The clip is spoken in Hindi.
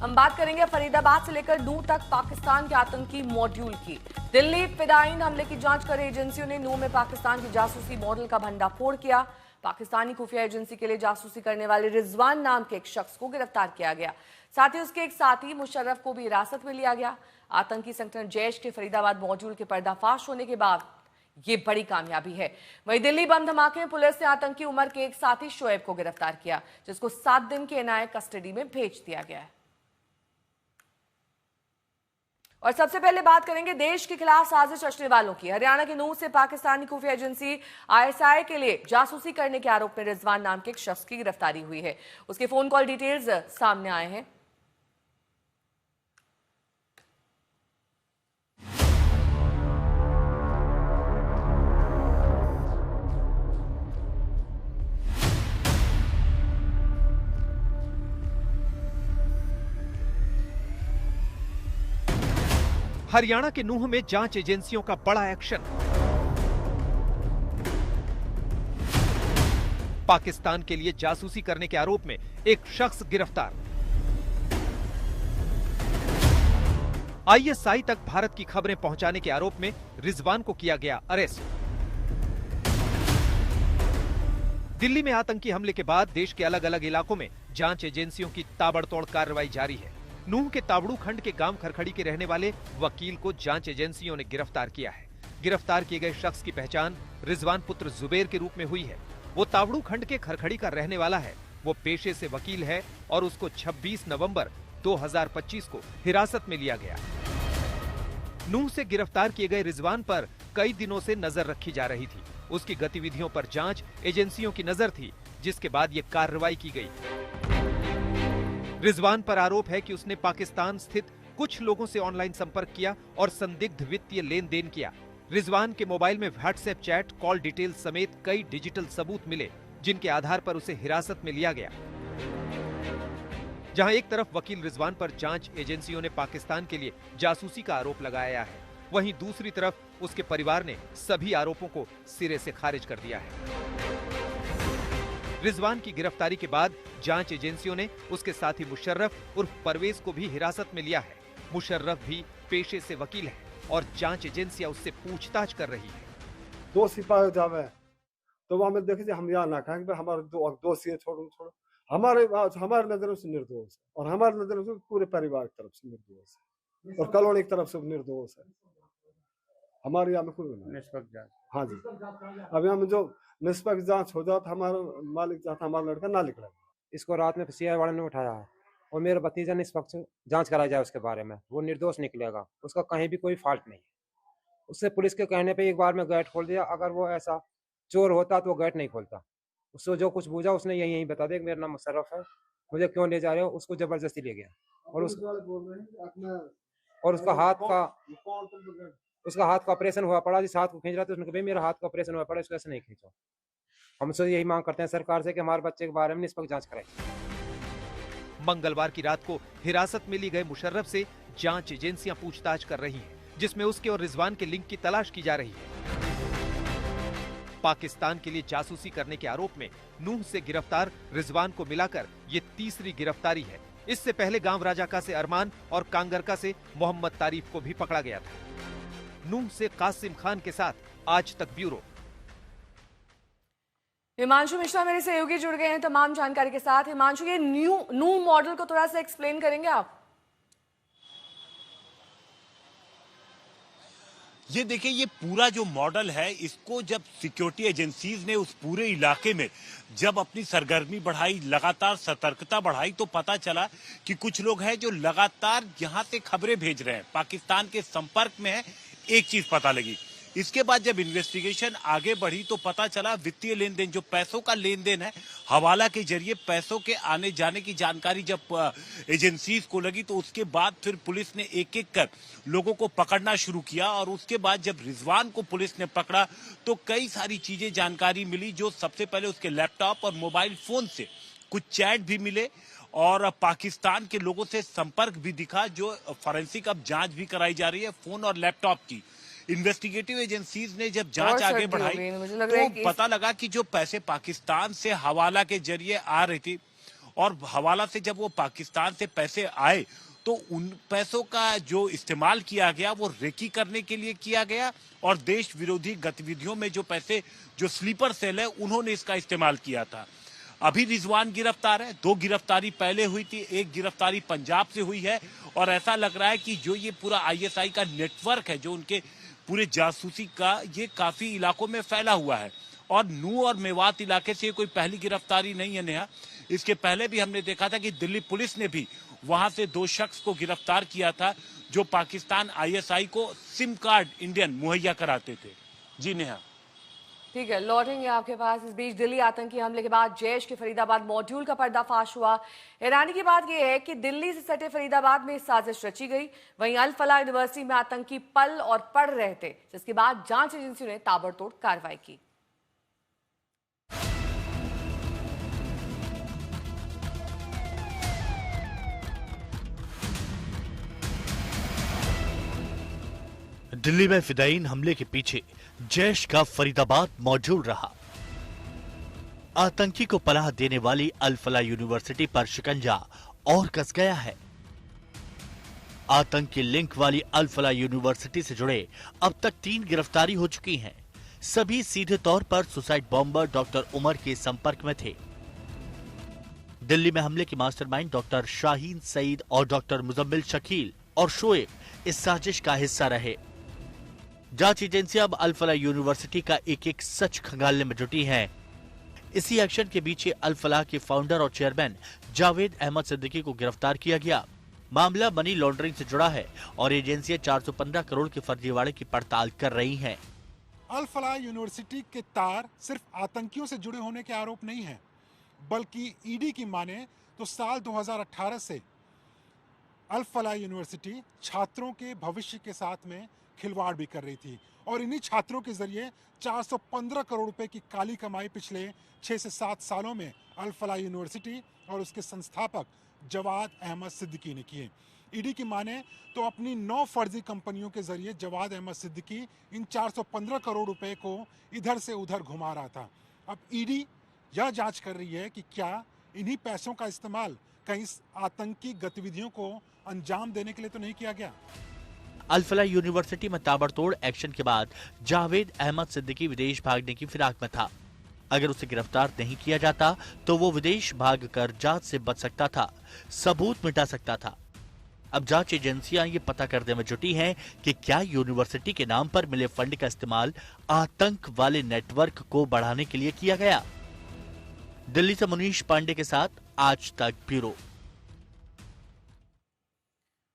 हम बात करेंगे फरीदाबाद से लेकर नूह तक पाकिस्तान के आतंकी मॉड्यूल की। दिल्ली फिदायीन हमले की जांच कर रही एजेंसियों ने नूह में पाकिस्तान की जासूसी मॉडल का भंडाफोड़ किया। पाकिस्तानी खुफिया एजेंसी के लिए जासूसी करने वाले रिजवान नाम के एक शख्स को गिरफ्तार किया गया। साथ ही उसके एक साथी मुशर्रफ को भी हिरासत में लिया गया। आतंकी संगठन जैश के फरीदाबाद मॉड्यूल के पर्दाफाश होने के बाद ये बड़ी कामयाबी है। वहीं दिल्ली बम धमाके में पुलिस ने आतंकी उमर के एक साथी शोएब को गिरफ्तार किया, जिसको 7 दिन की एनआईए कस्टडी में भेज दिया गया है। और सबसे पहले बात करेंगे देश के खिलाफ साजिश रचने वालों की। हरियाणा के नूह से पाकिस्तानी खुफिया एजेंसी आईएसआई के लिए जासूसी करने के आरोप में रिजवान नाम के एक शख्स की गिरफ्तारी हुई है। उसके फोन कॉल डिटेल्स सामने आए हैं। हरियाणा के नूह में जांच एजेंसियों का बड़ा एक्शन। पाकिस्तान के लिए जासूसी करने के आरोप में एक शख्स गिरफ्तार। आईएसआई तक भारत की खबरें पहुंचाने के आरोप में रिजवान को किया गया अरेस्ट। दिल्ली में आतंकी हमले के बाद देश के अलग अलग इलाकों में जांच एजेंसियों की ताबड़तोड़ कार्रवाई जारी है। नूह के ताबड़ू खंड के गांव खरखड़ी के रहने वाले वकील को जांच एजेंसियों ने गिरफ्तार किया है। गिरफ्तार किए गए शख्स की पहचान रिजवान पुत्र जुबेर के रूप में हुई है। वो ताबड़ू खंड के खरखड़ी का रहने वाला है। वो पेशे से वकील है और उसको 26 नवंबर 2025 को हिरासत में लिया गया। नूह से गिरफ्तार किए गए रिजवान पर कई दिनों से नजर रखी जा रही थी। उसकी गतिविधियों पर जांच एजेंसियों की नजर थी, जिसके बाद ये कार्रवाई की गई। रिजवान पर आरोप है कि उसने पाकिस्तान स्थित कुछ लोगों से ऑनलाइन संपर्क किया और संदिग्ध वित्तीय लेन देन किया। रिजवान के मोबाइल में व्हाट्सएप चैट, कॉल डिटेल समेत कई डिजिटल सबूत मिले, जिनके आधार पर उसे हिरासत में लिया गया। जहां एक तरफ वकील रिजवान पर जांच एजेंसियों ने पाकिस्तान के लिए जासूसी का आरोप लगाया है, वहीं दूसरी तरफ उसके परिवार ने सभी आरोपों को सिरे से खारिज कर दिया है। रिजवान की गिरफ्तारी के बाद जांच एजेंसियों ने उसके साथी मुशर्रफ उर्फ परवेज को भी हिरासत में लिया है। मुशर्रफ भी पेशे से वकील है और जांच एजेंसियां उससे पूछताछ कर रही है। दो सिपाही जावे तो वहां में देखे हम यहाँ ना कहेंगे हमारे दो से छोड़ो हमारे नजरों से निर्दोष है और हमारे नजरों से पूरे परिवार की तरफ से निर्दोष है और कॉलोनी की तरफ से निर्दोष है। हमारे यहाँ में कोई निष्पक्ष जांच। हाँ जी, अब यहाँ में जो निष्पक्ष जांच हो जाता हमारा मालिक चाहता हमारा लड़का ना निकले। इसको रात में सीआई वाले ने उठाया है और मेरा भतीजा निष्पक्ष जांच कराई जाए उसके बारे में, वो निर्दोष निकलेगा, उसका कहीं भी कोई फॉल्ट नहीं है। उससे पुलिस के कहने पे एक बार में गेट खोल दिया। अगर वो ऐसा चोर होता तो वो गेट नहीं खोलता। उससे जो कुछ बूझा उसने यही बता दिया कि मेरा नाम मुशर्रफ है, मुझे क्यों ले जा रहे हो। उसको जबरदस्ती ले गया और उसका हाथ का ऑपरेशन हुआ पड़ा। जिस हाथ को खींच रहा था उसने कहा मेरा हाथ का ऑपरेशन हुआ पड़ा, इसको ऐसे नहीं खींचो। हमसे यही मांग करते हैं सरकार से कि हमारे बच्चे के बारे में निष्पक्ष जांच कराएं। मंगलवार की रात को हिरासत में ली गए मुशर्रफ से जांच एजेंसियां पूछताछ कर रही हैं, जिसमें उसके और रिजवान के लिंक की तलाश की जा रही है। पाकिस्तान के लिए जासूसी करने के आरोप में नूह से गिरफ्तार रिजवान को मिलाकर ये तीसरी गिरफ्तारी है। इससे पहले गांव राजाका से अरमान और कांगरका से मोहम्मद तारीफ को भी पकड़ा गया था। नूह से कासिम खान के साथ आज तक ब्यूरो। हिमांशु मिश्रा मेरे सहयोगी जुड़ गए हैं तमाम जानकारी के साथ। हिमांशु, ये नूह मॉडल को थोड़ा सा एक्सप्लेन करेंगे आप? ये देखिए, ये पूरा जो मॉडल है, इसको जब सिक्योरिटी एजेंसीज ने उस पूरे इलाके में जब अपनी सरगर्मी बढ़ाई, लगातार सतर्कता बढ़ाई, तो पता चला कि कुछ लोग हैं जो लगातार यहाँ से खबरें भेज रहे हैं, पाकिस्तान के संपर्क में है। एक चीज पता लगी, इसके बाद जब इन्वेस्टिगेशन आगे बढ़ी तो पता चला वित्तीय लेन देन, जो पैसों का लेन देन है, हवाला के जरिए पैसों के आने जाने की जानकारी जब एजेंसीज को लगी तो उसके बाद फिर पुलिस ने एक एक कर लोगों को पकड़ना शुरू किया। और उसके बाद जब रिजवान को पुलिस ने पकड़ा तो कई सारी चीजें जानकारी मिली, जो सबसे पहले उसके लैपटॉप और मोबाइल फोन से कुछ चैट भी मिले और पाकिस्तान के लोगों से संपर्क भी दिखा, जो फॉरेंसिक अब जांच भी कराई जा रही है फोन और लैपटॉप की। इन्वेस्टिगेटिव एजेंसीज ने जब जांच आगे बढ़ाई तो पता लगा कि जो पैसे पाकिस्तान से हवाला के जरिए आ रही थी और हवाला से जब वो पाकिस्तान से पैसे आए तो उन पैसों का जो इस्तेमाल किया गया वो रेकी करने के लिए किया गया और देश विरोधी गतिविधियों में जो पैसे, जो स्लीपर सेल है, उन्होंने इसका इस्तेमाल किया था। अभी रिजवान गिरफ्तार है, 2 गिरफ्तारी पहले हुई थी, 1 गिरफ्तारी पंजाब से हुई है और ऐसा लग रहा है कि जो ये पूरा आईएसआई का नेटवर्क है, जो उनके पूरे जासूसी का, ये काफी इलाकों में फैला हुआ है। और नूह और मेवात इलाके से कोई पहली गिरफ्तारी नहीं है नेहा। इसके पहले भी हमने देखा था कि दिल्ली पुलिस ने भी वहां से 2 शख्स को गिरफ्तार किया था जो पाकिस्तान आईएसआई को सिम कार्ड इंडियन मुहैया कराते थे। जी नेहा। ठीक है, लौटेंगे आपके पास। इस बीच दिल्ली आतंकी हमले के बाद जैश के फरीदाबाद मॉड्यूल का पर्दाफाश हुआ। हैरानी की बात यह है कि दिल्ली से सटे फरीदाबाद में साजिश रची गई, वहीं अल फलाह यूनिवर्सिटी में आतंकी पल और पढ़ रहे थे, जिसके बाद जांच एजेंसियों ने ताबड़तोड़ कार्रवाई की। दिल्ली में फिदायीन हमले के पीछे जैश का फरीदाबाद मौजूद रहा। आतंकी को पनाह देने वाली अल फलाह यूनिवर्सिटी पर शिकंजा और कस गया है। आतंकी लिंक वाली अल फलाह यूनिवर्सिटी से जुड़े अब तक 3 गिरफ्तारी हो चुकी हैं। सभी सीधे तौर पर सुसाइड बॉम्बर डॉक्टर उमर के संपर्क में थे। दिल्ली में हमले के मास्टरमाइंड डॉक्टर शाहीन सईद और डॉक्टर मुजम्मिल शकील और शोएब इस साजिश का हिस्सा रहे। जांच एजेंसियां अब अल फलाह यूनिवर्सिटी का एक-एक सच खंगालने में जुटी हैं। इसी एक्शन के बीच अल फलाह के फाउंडर और चेयरमैन जावेद अहमद सिद्दीकी को गिरफ्तार किया गया। मामला मनी लॉन्ड्रिंग से जुड़ा है और एजेंसियां 415 करोड़ के फर्जीवाड़े की पड़ताल कर रही हैं। अल फलाह यूनिवर्सिटी के तार सिर्फ आतंकियों से जुड़े होने के आरोप नहीं है, बल्कि ईडी की माने तो साल 2018 से अल फलाह यूनिवर्सिटी छात्रों के भविष्य के साथ में खिलवाड़ भी कर रही थी और इन्हीं छात्रों के जरिए 415 करोड़ रुपए की काली कमाई पिछले 6 से 7 सालों में अल फलाह यूनिवर्सिटी और उसके संस्थापक जवाद अहमद सिद्दीकी ने किए। ईडी की माने तो अपनी 9 फर्जी कंपनियों के जरिए जवाद अहमद सिद्दीकी इन 415 करोड़ रुपए को इधर से उधर घुमा रहा था। अब ईडी यह जांच कर रही है कि क्या इन्हीं पैसों का इस्तेमाल कहीं आतंकी गतिविधियों को अंजाम देने के लिए तो नहीं किया गया। अल फलाह यूनिवर्सिटी में ताबड़तोड़ एक्शन के बाद जावेद अहमद सिद्दीकी विदेश भागने की फिराक में था। अगर उसे गिरफ्तार नहीं किया जाता तो वो विदेश भागकर जांच से बच सकता था, सबूत मिटा सकता था। अब जांच एजेंसियां ये पता करने में जुटी हैं कि क्या यूनिवर्सिटी के नाम पर मिले फंड का इस्तेमाल आतंक वाले नेटवर्क को बढ़ाने के लिए किया गया। दिल्ली से मुनीश पांडे के साथ आज तक ब्यूरो।